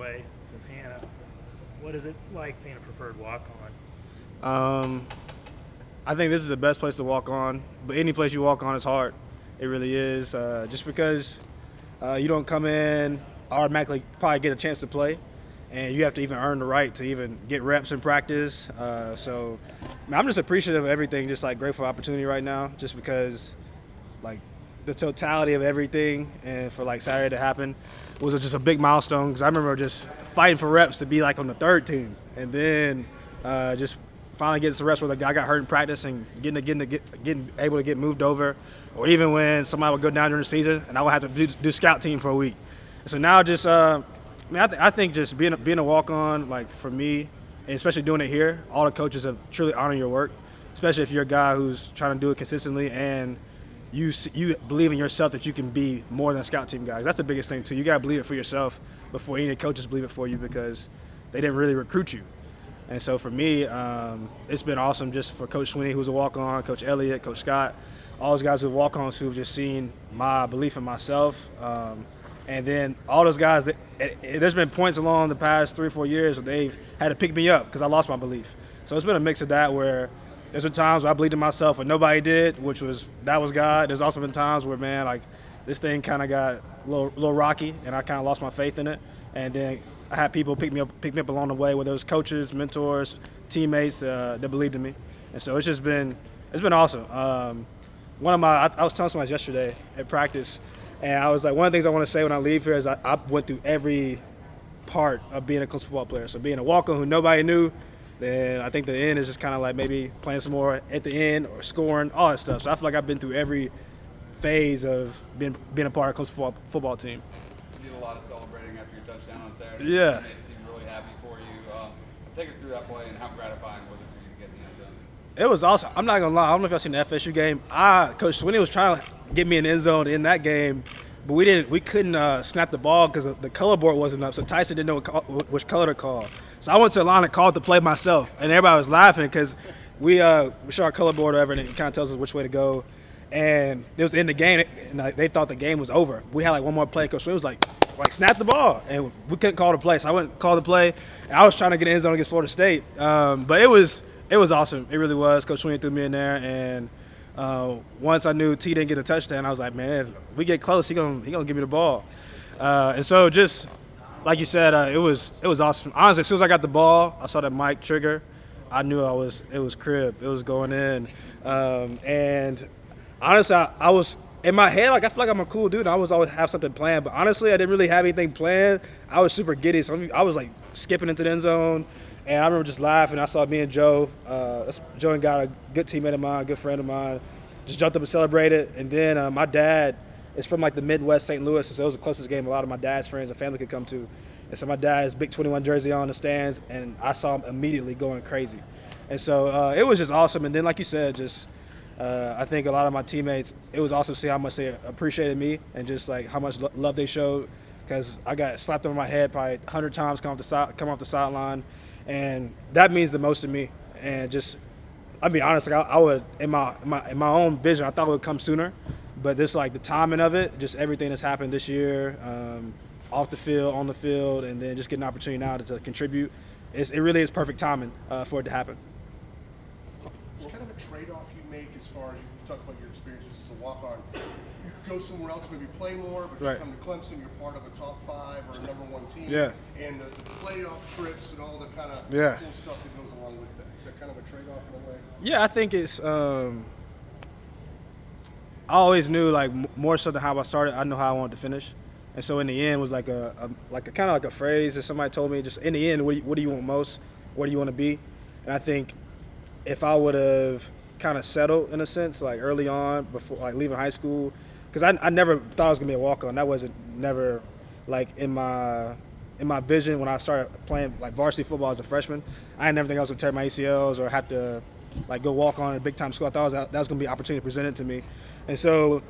way since Hannah. What is it like being a preferred walk-on? I think this is the best place to walk on, but any place you walk on is hard. It really is. Just because you don't come in automatically probably get a chance to play, and you have to even earn the right to even get reps in practice. So man, I'm just appreciative of everything, just like grateful for opportunity right now, just because like the totality of everything and for like Saturday to happen was just a big milestone because I remember just fighting for reps to be like on the third team, and then just finally getting some reps where the guy got hurt in practice and getting able to get moved over, or even when somebody would go down during the season and I would have to do scout team for a week. And so now just I think just being a walk on, like for me, and especially doing it here, all the coaches have truly honored your work, especially if you're a guy who's trying to do it consistently and you believe in yourself that you can be more than a scout team guy. That's the biggest thing too. You gotta believe it for yourself before any coaches believe it for you, because they didn't really recruit you. And so for me, it's been awesome just for Coach Sweeney, who's a walk-on, Coach Elliott, Coach Scott, all those guys who are walk-ons who've just seen my belief in myself. And then all those guys, there's been points along the past 3 or 4 years where they've had to pick me up because I lost my belief. So it's been a mix of that where there's been times where I believed in myself and nobody did, that was God. There's also been times where, man, like this thing kind of got a little rocky and I kind of lost my faith in it. And then I had people pick me up along the way, whether it was coaches, mentors, teammates that believed in me. And so it's been awesome. I was telling somebody yesterday at practice, and I was like, one of the things I want to say when I leave here is I went through every part of being a Clemson football player. So being a walk-on who nobody knew, then I think the end is just kind of like maybe playing some more at the end or scoring, all that stuff. So I feel like I've been through every phase of being a part of Clemson football team. You did a lot of celebrating after your touchdown on Saturday. Yeah. It made it seem really happy for you. Take us through that play and how gratifying was it for you to get in the end zone? It was awesome. I'm not going to lie. I don't know if y'all seen the FSU game. Coach Swinney was trying to get me in the end zone in that game, but we couldn't snap the ball because the color board wasn't up, so Tyson didn't know which color to call. So I went to the line and called the play myself, and everybody was laughing because we show our color board or whatever, and it kind of tells us which way to go. And it was in the game, and they thought the game was over. We had like one more play. Coach Swinney was like snap the ball, and we couldn't call the play. So I went and called the play, and I was trying to get in the end zone against Florida State. But it was awesome. It really was. Coach Swinney threw me in there, and once I knew T didn't get a touchdown, I was like, man, we get close, he gonna give me the ball. And so just like you said, it was awesome. Honestly, as soon as I got the ball, I saw that mic trigger, I knew it was crib. It was going in. And honestly, I was in my head, like I feel like I'm a cool dude. I always have something planned, but honestly, I didn't really have anything planned. I was super giddy, so I was like skipping into the end zone. And I remember just laughing. I saw me and Joe, Joe and God, a good teammate of mine, a good friend of mine, just jumped up and celebrated. And then my dad is from like the Midwest St. Louis, so it was the closest game a lot of my dad's friends and family could come to. And so my dad has Big 21 jersey on in the stands, and I saw him immediately going crazy. And so it was just awesome. And then like you said, just I think a lot of my teammates, it was awesome to see how much they appreciated me and just like how much love they showed, because I got slapped over my head probably 100 times come off the sideline. And that means the most to me. And just, I'll be honest, like I would, in my own vision, I thought it would come sooner. But this, like the timing of it, just everything that's happened this year, off the field, on the field, and then just getting an opportunity now to contribute, it really is perfect timing for it to happen. It's kind of a trade-off you make as far as you talk about your experiences as a walk-on. You could go somewhere else, maybe play more, but right. You come to Clemson, you're part of a top 5 or a number 1 team. Yeah. And the playoff trips and all the kind of yeah. cool stuff that goes along with that. Is that kind of a trade-off in a way? Yeah, I think it's I always knew, like, more so than how I started, I know how I wanted to finish. And so in the end, it was like a kind of like a phrase that somebody told me, just in the end, what do you want most? Where do you want to be? And I think if I would have kind of settled, in a sense, like early on, before like leaving high school, because I never thought I was going to be a walk-on. That wasn't never, like, in my vision when I started playing, like, varsity football as a freshman. I never think I was going to tear my ACLs or have to, like, go walk on at a big-time school. I thought that was going to be an opportunity presented to me. And so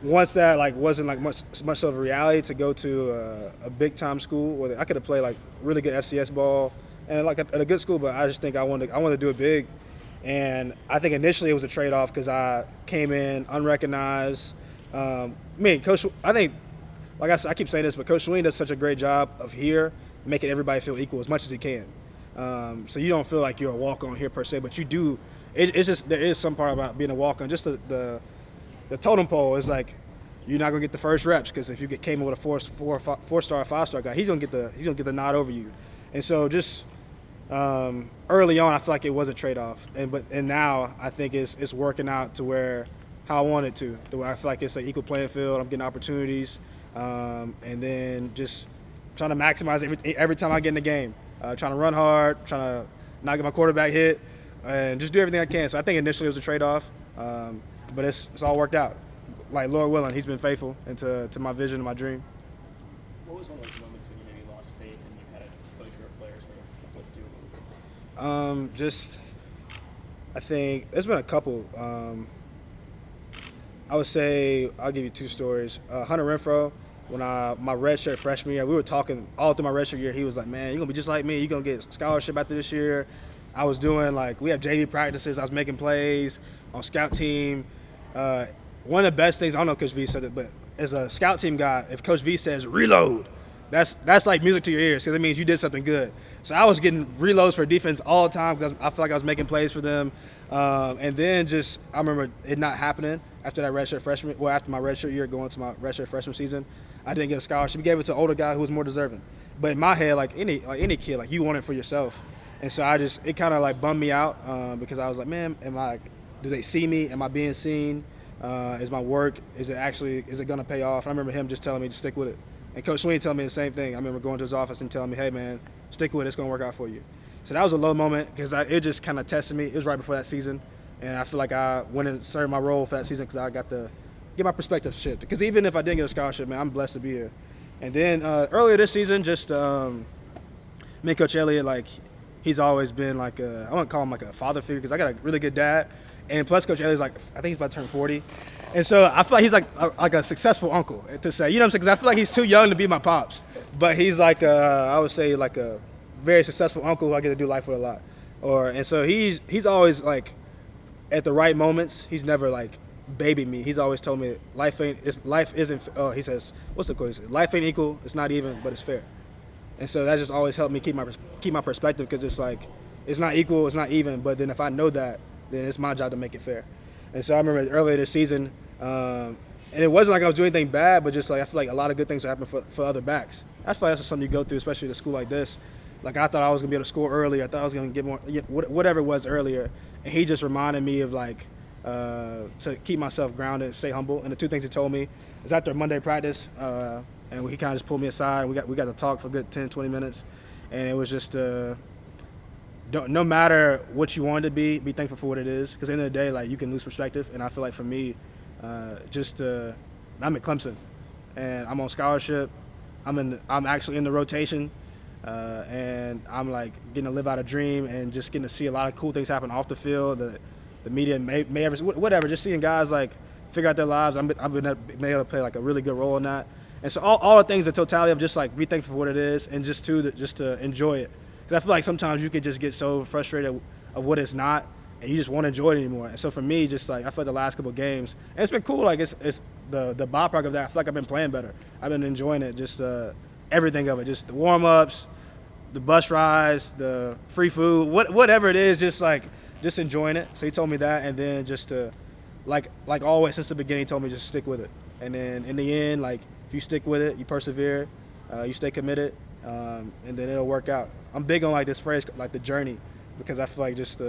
once that, like, wasn't, like, much of a reality to go to a big-time school where I could have played, like, really good FCS ball and, like, at a good school, but I just think I wanted to do it big. And I think initially it was a trade-off because I came in unrecognized. Coach, I think like I keep saying this, but Coach Sweeney does such a great job of here making everybody feel equal as much as he can. So you don't feel like you're a walk-on here per se, but you do. It's just there is some part about being a walk-on. Just the totem pole is like you're not gonna get the first reps because if you came in with a four-star, five-star guy, he's gonna get the nod over you. And so just early on, I feel like it was a trade-off, and now I think it's working out to where how I want it to. The way I feel like it's an equal playing field. I'm getting opportunities, and then just trying to maximize every time I get in the game. Trying to run hard, trying to not get my quarterback hit, and just do everything I can. So I think initially it was a trade-off, but it's all worked out. Like Lord willing, he's been faithful to my vision and my dream. What was one of those moments when you maybe lost faith and you had a coach or a player sort of lift you a little bit? Just I think there's been a couple. I would say I'll give you two stories. Hunter Renfro, when my redshirt freshman year, we were talking all through my redshirt year. He was like, "Man, you're gonna be just like me. You're gonna get a scholarship after this year." I was doing we have JV practices. I was making plays on scout team. One of the best things, I don't know if Coach V said it, but as a scout team guy, if Coach V says reload, that's like music to your ears because it means you did something good. So I was getting reloads for defense all the time because I feel like I was making plays for them. And then I remember it not happening after that redshirt freshman. Well, after my redshirt year, going to my redshirt freshman season, I didn't get a scholarship. He gave it to an older guy who was more deserving. But in my head, like any kid, you want it for yourself. And so it kind of bummed me out because I was like, man, do they see me? Am I being seen? Is my work, is it going to pay off? I remember him just telling me to stick with it. And Coach Sweeney telling me the same thing. I remember going to his office and telling me, hey, man, stick with it. It's going to work out for you. So that was a low moment because it just kind of tested me. It was right before that season. And I feel like I went and served my role for that season because I got to get my perspective shifted. Because even if I didn't get a scholarship, man, I'm blessed to be here. And then earlier this season, just me and Coach Elliott, he's always been I wouldn't call him a father figure because I got a really good dad. And plus, Coach Elliott's I think he's about to turn 40. And so I feel like he's like a successful uncle to say, you know what I'm saying? Because I feel like he's too young to be my pops. But he's I would say a very successful uncle who I get to do life with a lot. And so he's always at the right moments, he's never babied me. He's always told me life isn't, he says, what's the quote? He says, life ain't equal, it's not even, but it's fair. And so that just always helped me keep my perspective because it's not equal, it's not even, but then if I know that, then it's my job to make it fair. And so I remember earlier this season, and it wasn't like I was doing anything bad, but just I feel like a lot of good things are happening for other backs. I feel like that's something you go through, especially at a school like this. I thought I was going to be able to score earlier. I thought I was going to get more, whatever it was earlier. And he just reminded me of to keep myself grounded, stay humble. And the two things he told me is after Monday practice, and he kind of just pulled me aside. And we got to talk for a good 10, 20 minutes. And it was just no matter what you want it to be thankful for what it is. Because at the end of the day, you can lose perspective. And I feel like for me, I'm at Clemson, and I'm on scholarship. I'm actually in the rotation, and I'm getting to live out a dream and just getting to see a lot of cool things happen off the field. The media may ever whatever. Just seeing guys figure out their lives. I've been able to play a really good role in that. And so all the things, the totality of just be thankful for what it is, and just to enjoy it. Because I feel like sometimes you can just get so frustrated of what it's not, and you just won't enjoy it anymore. And so for me, just I feel like the last couple of games, and it's been cool. It's the byproduct of that. I feel like I've been playing better. I've been enjoying it, just everything of it, just the warm ups, the bus rides, the free food, whatever it is, just enjoying it. So he told me that, and then just to like always since the beginning, he told me just stick with it. And then in the end, if you stick with it, you persevere, you stay committed, and then it'll work out. I'm big on this phrase, the journey, because I feel like just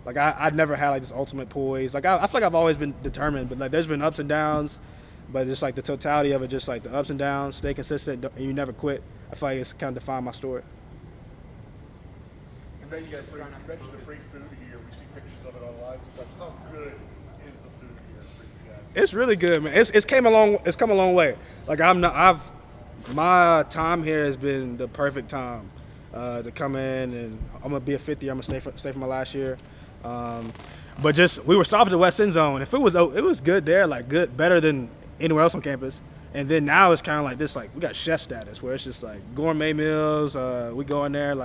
I've never had this ultimate poise. I feel like I've always been determined, but there's been ups and downs, but just the totality of it, just the ups and downs, stay consistent, and you never quit. I feel like it's kind of defined my story. You mentioned the free food here. We see pictures of it online sometimes. How good is the food here for you guys? It's really good, man. It's come a long way. My time here has been the perfect time to come in, and I'm gonna be a fifth year. I'm gonna stay for my last year. But just we were south of the West End Zone. If it was good there, good, better than anywhere else on campus. And then now it's kind of this, we got chef status where it's just gourmet meals. We go in there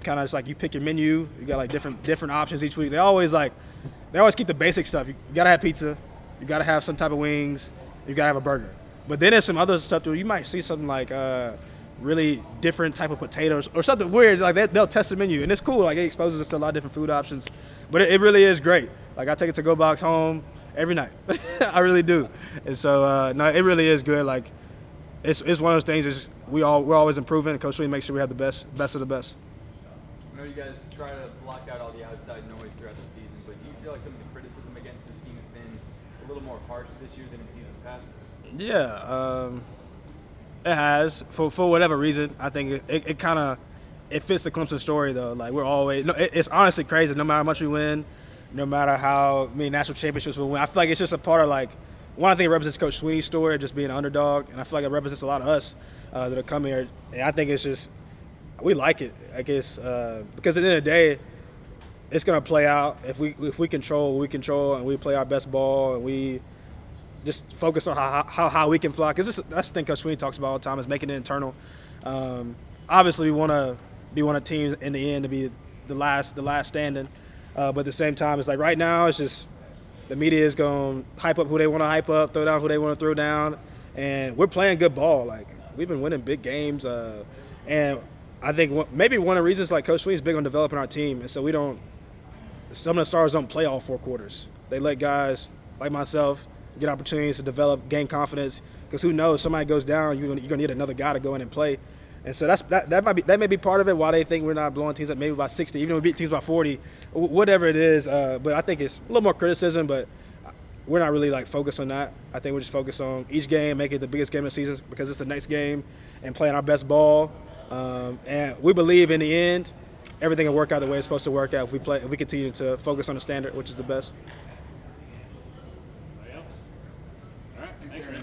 kind of just you pick your menu. You got different options each week. They always keep the basic stuff. You gotta have pizza. You gotta have some type of wings. You gotta have a burger. But then there's some other stuff too. You might see something like really different type of potatoes or something weird. Like they'll test the menu, and it's cool. Like it exposes us to a lot of different food options. But it really is great. Like I take it to go box home every night. I really do. And so no, it really is good. Like it's one of those things. Is we're always improving. And Coach Sweeney makes sure we have the best of the best. I know you guys try to block out all the outside noise throughout the season, but do you feel like some of the criticism against this team has been a little more harsh this year than in seasons past? Yeah, it has for whatever reason. I think it kind of fits the Clemson story though. Like we're always it's honestly crazy. No matter how much we win, no matter how many national championships we win, I feel like it's just a part of like one. I think it represents Coach Sweeney's story of just being an underdog, and I feel like it represents a lot of us that are coming here. And I think it's just we like it. I guess because at the end of the day, it's gonna play out if we control what we control and we play our best ball and we just focus on how we can fly. Because that's the thing Coach Sweeney talks about all the time is making it internal. Obviously, we want to be one of the teams in the end to be the last standing. But at the same time, it's like right now it's just the media is going to hype up who they want to hype up, throw down who they want to throw down. And we're playing good ball. Like we've been winning big games. And I think maybe one of the reasons like Coach Sweeney's big on developing our team. And so some of the stars don't play all 4 quarters. They let guys like myself get opportunities to develop, gain confidence. Because who knows, somebody goes down, you're gonna need another guy to go in and play. And so that may be part of it. Why they think we're not blowing teams up maybe by 60, even though we beat teams by 40, whatever it is. But I think it's a little more criticism. But we're not really like focused on that. I think we're just focused on each game, make it the biggest game of the season because it's the next game, and playing our best ball. And we believe in the end, everything will work out the way it's supposed to work out if we continue to focus on the standard, which is the best.